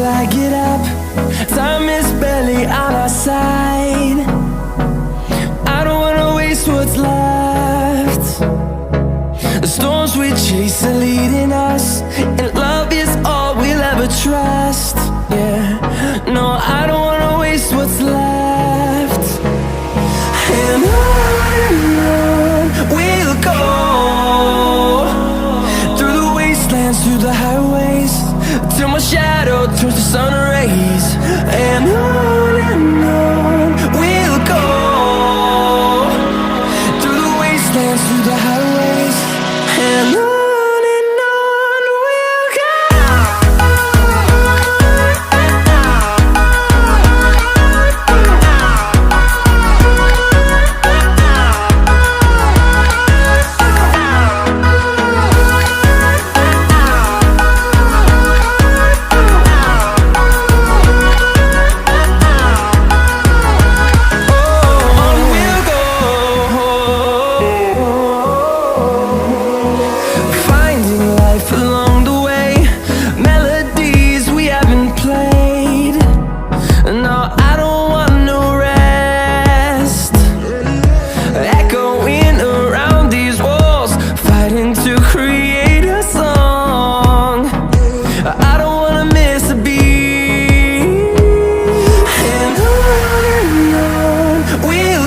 I get up. Time is barely on our side. I don't wanna waste what's left. The storms we chase are leading us, and love is all we'll ever trust. Yeah, no, I don't wanna waste what's left. And on we'll go, through the wastelands, through the highways, till my shadow turns to sun rays. And on we'll go, through the wastelands, through the highways, and on we'll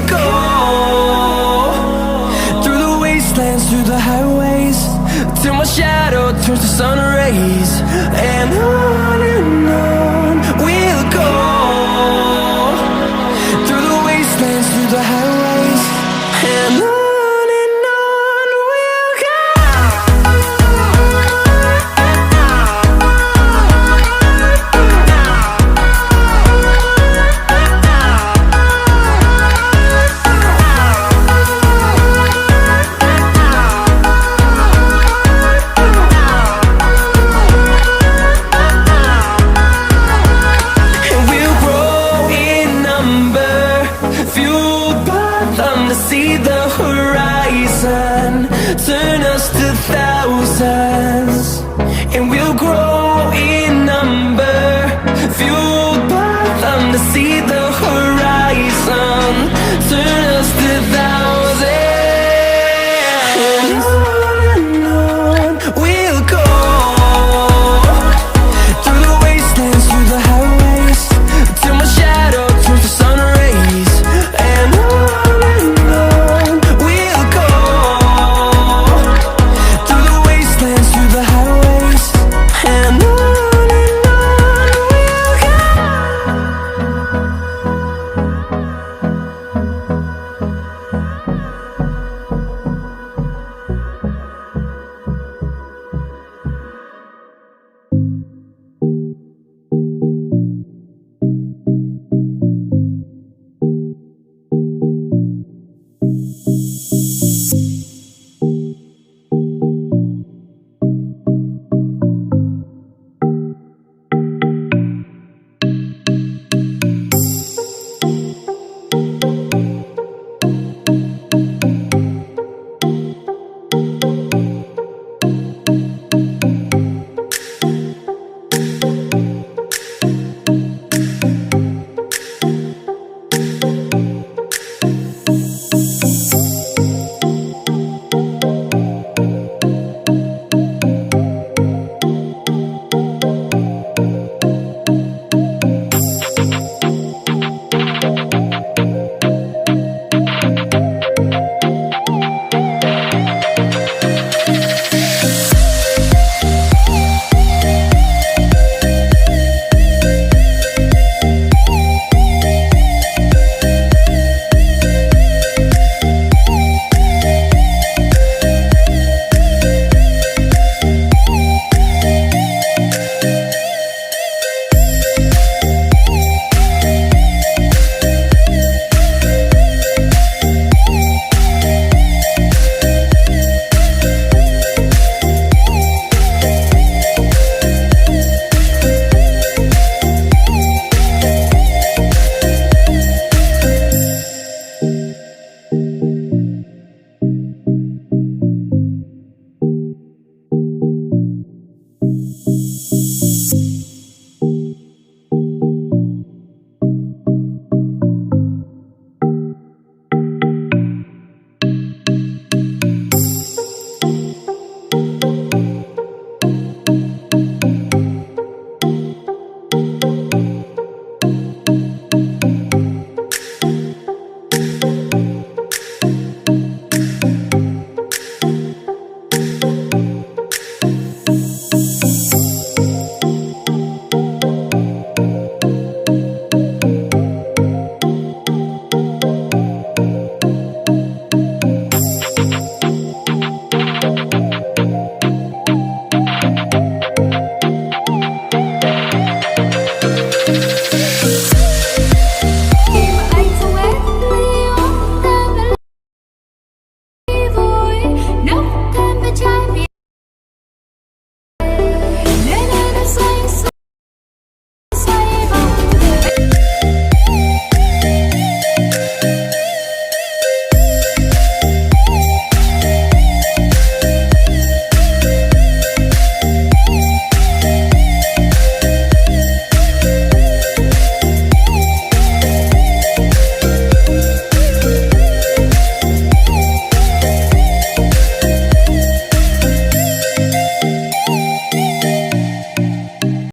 go. Through the highways, till my shadow turns to sun rays. And on we'll go, through the wastelands, through the highways, and on we'll go. To see the horizon turn us to thousands.